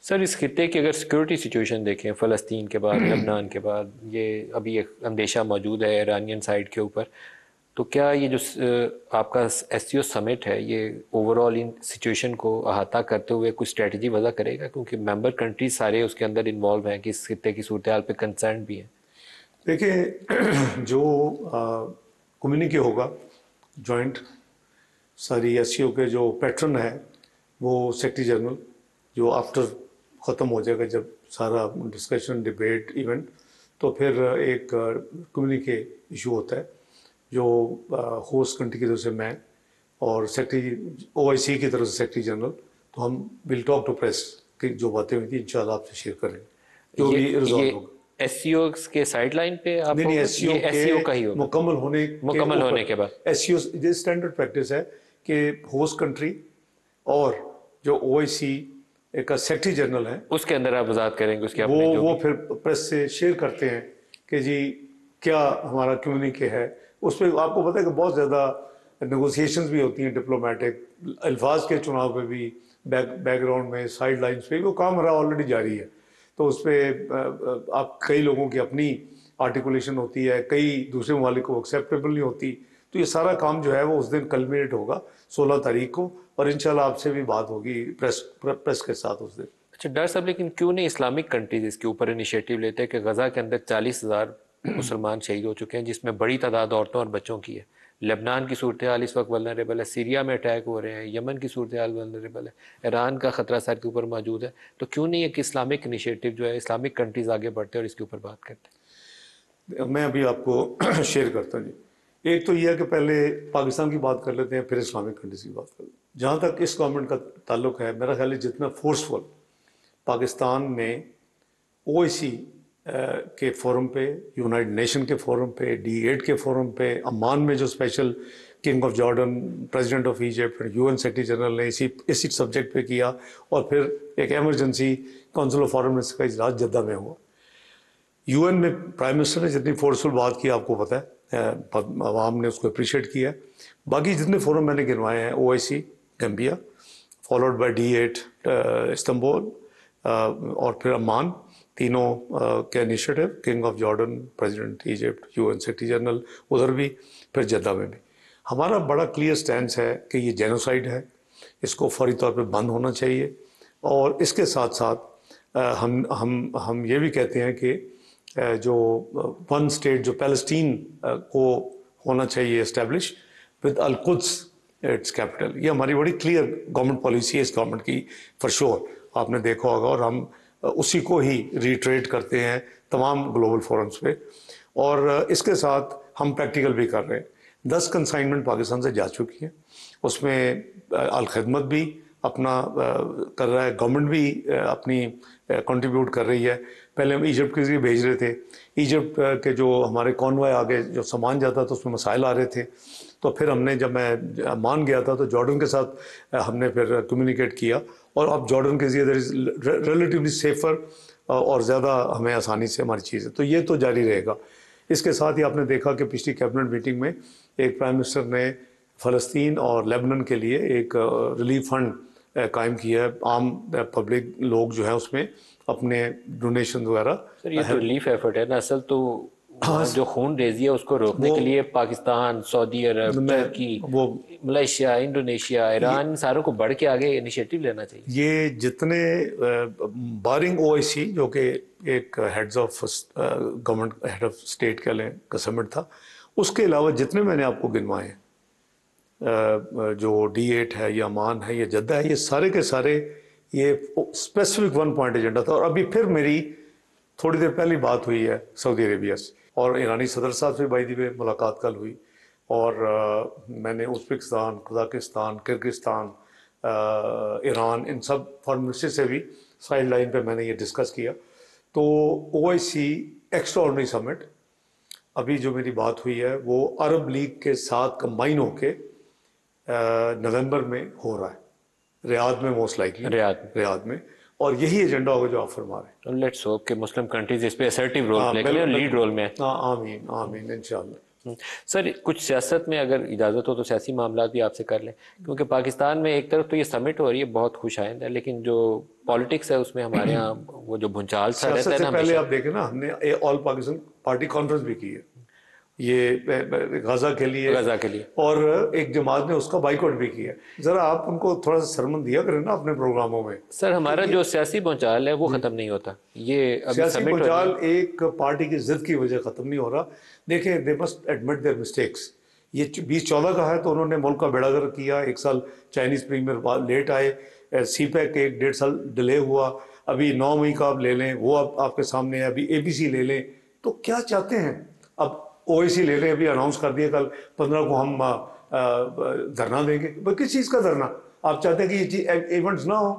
Sir, इस खित्ते की अगर सिक्योरिटी सिचुएशन देखें, फ़लस्तीन के बाद, लबनान के बाद, ये अभी एक अंदेशा मौजूद है ईरानियन साइड के ऊपर, तो क्या ये जो आपका एससीओ समिट है, ये ओवरऑल इन सिचुएशन को अहाता करते हुए कुछ स्ट्रेटजी वजह करेगा? क्योंकि मेंबर कंट्रीज सारे उसके अंदर इन्वॉल्व हैं कि इस खित्ते की सूरत हाल पे कंसर्न भी हैं। देखिए, जो कम्युनिके होगा जॉइंट, सारी एससीओ के जो पैटर्न है वो सेक्रेटरी जनरल, जो आफ्टर ख़त्म हो जाएगा जब सारा डिस्कशन डिबेट इवेंट, तो फिर एक कम्युनिके इशू होता है जो होस्ट कंट्री की तरफ से मैं और सेक्रेटरी ओआईसी की तरफ से सेक्रेटरी जनरल, तो हम विल टॉक टू प्रेस की जो बातें हुई थी इंशाल्लाह आपसे शेयर करेंगे जो भी ये रिजॉल्व होगा। एससीओ के साइड लाइन पे आप नहीं नहीं, होगा? एससीओ ये के एससीओ का ही होगा मुकम्मल होने के मुकम्मल होने ऊपर के बाद? एससीओ ये स्टैंडर्ड प्रैक्टिस है कि होस्ट कंट्री और जो ओआईसी का सेक्रेटरी जनरल है उसके अंदर आप वजाहत करेंगे उसके वो अपने जो वो भी। फिर प्रेस से शेयर करते हैं कि जी क्या हमारा कम्युनिके है। उस पर आपको पता है कि बहुत ज़्यादा नेगोशिएशंस भी होती हैं, डिप्लोमेटिक अल्फाज के चुनाव पे भी, बैकग्राउंड में साइड लाइन्स पे वो काम रहा ऑलरेडी जारी है। तो उस पर आप कई लोगों की अपनी आर्टिकुलेशन होती है, कई दूसरे ममालिक को एक्सेप्टेबल नहीं होती। तो ये सारा काम जो है वो उस दिन कल्मिनेट होगा 16 तारीख को, और इंशाल्लाह आपसे भी बात होगी प्रेस के साथ उस दिन। अच्छा डर साहब, लेकिन क्यों नहीं इस्लामिक कंट्रीज इसके ऊपर इनिशिएटिव लेते हैं कि गजा के अंदर 40,000 मुसलमान शहीद हो चुके हैं, जिसमें बड़ी तादाद औरतों और बच्चों की है। लेबनान की सूरत हाल इस वक्त वल्नरेबल है, सीरिया में अटैक हो रहे हैं, यमन की सूरत हाल वल्नरेबल है, ईरान का खतरा सर के ऊपर मौजूद है। तो क्यों नहीं एक इस्लामिक इनिशिएटिव जो है, इस्लामिक कंट्रीज आगे बढ़ते हैं और इसके ऊपर बात करते हैं? मैं अभी आपको शेयर करता हूँ जी। एक तो यह है कि पहले पाकिस्तान की बात कर लेते हैं, फिर इस्लामिक कंट्रीज की बात कर लेते हैं। जहाँ तक इस गवर्नमेंट का ताल्लुक है, मेरा ख्याल है जितना फोर्सफुल पाकिस्तान ने ओआईसी के फोरम पे, यूनाइटेड नेशन के फोरम पे, डी8 के फोरम पे, अम्मान में जो special king of Jordan, president of Egypt, UN secretary general ने इसी सब्जेक्ट पे किया, और फिर एक emergency council of foreign minister का इजलास जद्दा में हुआ। यूएन में प्राइम मिनिस्टर ने जितनी फोर्सफुल बात की आपको पता है, आवाम ने उसको अप्रिशिएट किया। बाकी जितने फोरम मैंने गिनवाए हैं, OIC Gambia, followed by D eight Istanbul, और फिर अम्मान, तीनों के initiative, king of Jordan, president Egypt, UN secretary general उधर भी, फिर जद्दा में भी। हमारा बड़ा क्लियर स्टैंड है कि ये जेनोसाइड है, इसको फौरी तौर पे बंद होना चाहिए। और इसके साथ साथ हम ये भी कहते हैं कि जो वन स्टेट जो पैलेस्टीन को होना चाहिए establish with Al Quds its capital, ये हमारी बड़ी क्लियर गवर्नमेंट पॉलिसी है इस गवर्नमेंट की, फॉर श्योर आपने देखा होगा, और हम उसी को ही रिट्रेट करते हैं तमाम ग्लोबल फोरम्स पे। और इसके साथ हम प्रैक्टिकल भी कर रहे हैं। 10 कंसाइनमेंट पाकिस्तान से जा चुकी हैं, उसमें अल खिदमत भी अपना कर रहा है, गवर्नमेंट भी अपनी कंट्रीब्यूट कर रही है। पहले हम इजिप्ट के जरिए भेज रहे थे, इजिप्ट के जो हमारे कॉन्वॉय आगे जो सामान जाता था उसमें मसाइल आ रहे थे। तो फिर हमने, जब मैं मान गया था, तो जॉर्डन के साथ हमने फिर कम्युनिकेट किया, और अब जॉर्डन के जरिए रिलेटिवली सेफर और ज़्यादा हमें आसानी से हमारी चीज़ है, तो ये तो जारी रहेगा। इसके साथ ही आपने देखा कि पिछली कैबिनेट मीटिंग में एक प्राइम मिनिस्टर ने फ़लस्तीन और लेबनान के लिए एक रिलीफ फंड कायम किया है। आम पब्लिक लोग जो है उसमें अपने डोनेशन वगैरह। सर, ये तो रिलीफ एफर्ट है ना, असल तो हाँ, वहाँ जो खून रेजी है उसको रोकने वो के लिए पाकिस्तान, सऊदी अरब, मैं तुर्की, वो मलेशिया, इंडोनेशिया, ईरान, इन सारों को बढ़ के आगे इनिशिएटिव लेना चाहिए। ये जितने बारिंग ओआईसी जो कि एक heads of government, head of state के लिए का समिट था, उसके अलावा जितने मैंने आपको गिनवाए हैं, जो डी8 है या अमान है या जद्दा है, ये सारे के सारे ये स्पेसिफिक वन पॉइंट एजेंडा था। और अभी फिर मेरी थोड़ी देर पहले बात हुई है सऊदी अरेबिया से, और ईरानी सदर साहब से बाई दी वे मुलाकात कल हुई, और मैंने उज़्बेकिस्तान, कजाकिस्तान, किर्गिस्तान, ईरान, इन सब फॉरेन मिनिस्टर से भी साइड लाइन पे मैंने ये डिस्कस किया। तो ओआईसी एक्स्ट्रा ऑर्डिनरी समिट, अभी जो मेरी बात हुई है वो अरब लीग के साथ कंबाइन होके नवंबर में हो रहा है, रियाद में, मोस्ट लाइकली रियाद में। और यही एजेंडा होगा जो आप फरमा रहे हैं। लेट्स होप कि मुस्लिम कंट्रीज इस पे असर्टिव रोल हाँ प्ले करें और लीड बिल्कुल, रोल में। हाँ, आमीन आमीन इंशाल्लाह। सर कुछ सियासत में अगर इजाज़त हो तो सियासी मामला भी आपसे कर लें, क्योंकि पाकिस्तान में एक तरफ तो ये समिट हो रही है, बहुत खुशाइंद है, लेकिन जो पॉलिटिक्स है उसमें हमारे यहाँ वो जो भूचाल सा रहता सियासत है से ना पहले हमेशा। आप देखें ना, हमने ऑल पाकिस्तान पार्टी कॉन्फ्रेंस भी की है ये गजा के लिए, गजा के लिए और एक जमात ने उसका बाइकआउट भी किया। जरा आप उनको थोड़ा सा सरमन दिया करें ना अपने प्रोग्रामों में सर, कि हमारा ये जो सियासी भूचाल है वो ख़त्म नहीं होता। ये अभी सियासी समिट हो रही भूचाल है। एक पार्टी की जिद की वजह खत्म नहीं हो रहा। देखें, they must admit their mistakes. ये 2014 का है तो उन्होंने मुल्क का बेड़ागर्क किया। एक साल चाइनीज प्रीमियर लेट आए, सी पैक एक 1.5 साल डिले हुआ, अभी 9 मई का आप ले लें वो आपके सामने है, अभी एबीसी ले लें। तो क्या चाहते हैं? अब ओएसी ले लें, अभी अनाउंस कर दिया कल 15 को हम धरना देंगे। किस चीज़ का धरना? आप चाहते हैं कि ये इवेंट्स ना हो?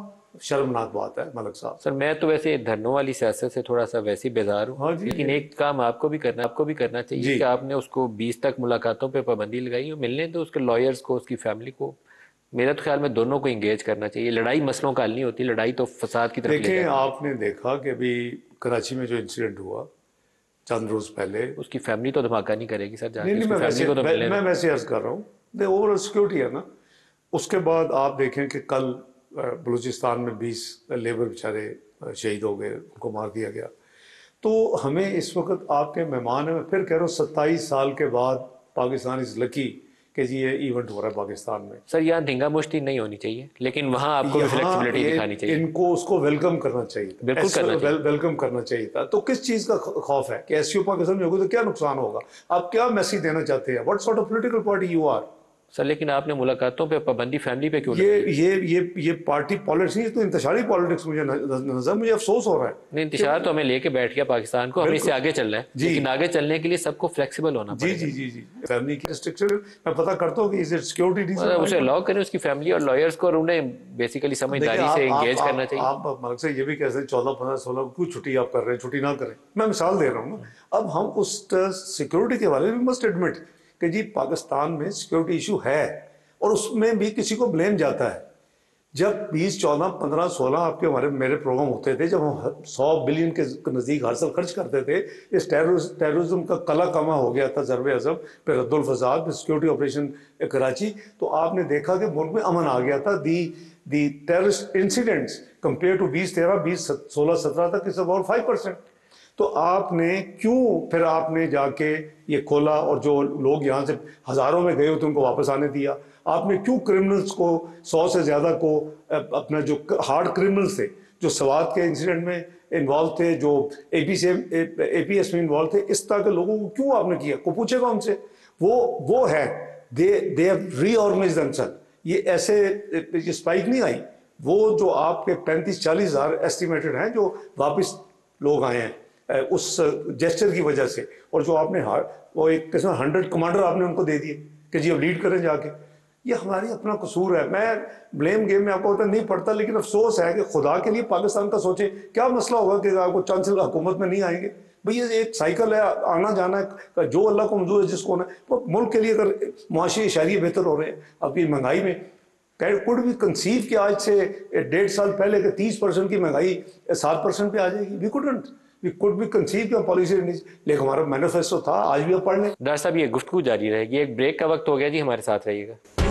शर्मनाक बात है मलक साहब। सर मैं तो वैसे धरनों वाली सियासत से थोड़ा सा वैसे ही बेजार हूँ, हाँ जी लेकिन एक काम आपको भी करना चाहिए जी। कि आपने उसको 20 तक मुलाकातों पे पाबंदी लगाई हो, मिलने दो उसके लॉयर्स को, उसकी फैमिली को। मेरा तो ख्याल में दोनों को इंगेज करना चाहिए। लड़ाई मसलों का हल नहीं होती, लड़ाई तो फसाद की तरफ ले देखें, जाती है। आपने देखा कि अभी कराची में जो इंसिडेंट हुआ चंद रोज पहले, उसकी फैमिली तो धमाका नहीं करेगी सर, नहीं जाके नहीं, उसकी फैमिली को तो मिलने मैं दो। वैसे अर्ज कर रहा हूँ, दे ओवरऑल सिक्योरिटी है ना। उसके बाद आप देखें कि कल बलूचिस्तान में 20 लेबर बेचारे शहीद हो गए, उनको मार दिया गया। तो हमें इस वक्त आपके मेहमान हैं, मैं फिर कह रहा हूँ 27 साल के बाद पाकिस्तान इज लकी कि जी ये इवेंट हो रहा है पाकिस्तान में। सर यहाँ धींगा मुश्ती नहीं होनी चाहिए, लेकिन वहाँ आपको भी यहाँ फ्लेक्सिबिलिटी दिखानी चाहिए। इनको उसको वेलकम करना चाहिए था, बिल्कुल करना चाहिए। वेलकम करना चाहिए था। तो किस चीज़ का खौफ है कि एससीओ पाकिस्तान में होगी तो क्या नुकसान होगा? आप क्या मैसेज देना चाहते हैं? What sort of political party you are? Sir लेकिन आपने मुलाकातों पे पाबंदी फैमिली पे क्यों ये लगाई? ये पार्टी पॉलिटिक्स नहीं, तो इंतशारी पॉलिटिक्स मुझे नजर, मुझे अफसोस हो रहा है। नहीं, इंतशार तो हमें लेके बैठ गया पाकिस्तान को, हमें इससे बिल्कुल आगे चलना है, जी लेकिन आगे चलने के लिए सबको फ्लेक्सिबल होना जी पड़ेगा। जी जी जी। फैमिली की रिस्ट्रिक्शन मैं पता करता हूँ कि इज इट सिक्योरिटी मतलब उसे रीजन। अलाउ करें, उसकी फैमिली और लॉयर्स को, और उन्हें बेसिकली देखिए, समझदारी से इंगेज करना चाहिए। आप मलक से ये भी कह सकते हैं 14 15 16 क्यों छुट्टी आप कर रहे हैं, छुट्टी ना करें। मैं मिसाल दे रहा हूँ ना। अब हम उस सिक्योरिटी के बारे में मस्ट एडमिट कि जी पाकिस्तान में सिक्योरिटी इशू है, और उसमें भी किसी को ब्लेम जाता है। जब 20 14 15 16 आपके हमारे मेरे प्रोग्राम होते थे, जब हम 100 बिलियन के नज़दीक हर साल खर्च करते थे, इस टेररिज्म का कला कमा हो गया था, ज़रब अज़ब, फिर रद्दुल फसाद, फिर सिक्योरिटी ऑपरेशन कराची, तो आपने देखा कि मुल्क में अमन आ गया था। दी टेररिस्ट इंसिडेंट्स कंपेयर टू 2013 20 16 17 तक इज अबाउट 5%। तो आपने क्यों फिर आपने जाके ये खोला, और जो लोग यहाँ से हज़ारों में गए होते उनको वापस आने दिया? आपने क्यों क्रिमिनल्स को 100 से ज़्यादा को अपना जो हार्ड क्रिमिनल्स थे, जो सवात के इंसिडेंट में इन्वॉल्व थे, जो एपीएस में इन्वॉल्व थे, इस तरह के लोगों को क्यों आपने किया? को पूछेगा उनसे। वो है दे हैव रीऑर्गेनाइज्ड देमसेल्फ। ये ऐसे ये स्पाइक नहीं आई। वो जो आपके 35-40 हज़ार एस्टिमेटेड हैं जो वापस लोग आए हैं उस जेस्चर की वजह से, और जो आपने वो एक किस्म 100 कमांडर आपने उनको दे दिए कि जी अब लीड करें जाके। ये हमारी अपना कसूर है। मैं ब्लेम गेम में आपको नहीं पड़ता, लेकिन अफसोस है कि खुदा के लिए पाकिस्तान का सोचें। क्या मसला होगा कि आपको चांद साल हुकूमत में नहीं आएंगे? भाई ये एक साइकिल है, आना जाना है, जो अल्लाह को मंजूर है जिसको ना। तो मुल्क के लिए अगर मुआशी इशारे बेहतर हो रहे हैं अभी महंगाई में, कुड भी कंसीव कि आज से 1.5 साल पहले के 30% की महंगाई 7% पे आ जाएगी? वी कुड भी कंसीव कि पॉलिसी, लेकिन हमारा मैनिफेस्टो था। आज भी आप पढ़ लें। डॉक्टर साहब ये गुफ्तगू जारी रहेगी, एक ब्रेक का वक्त हो गया जी, हमारे साथ रहिएगा।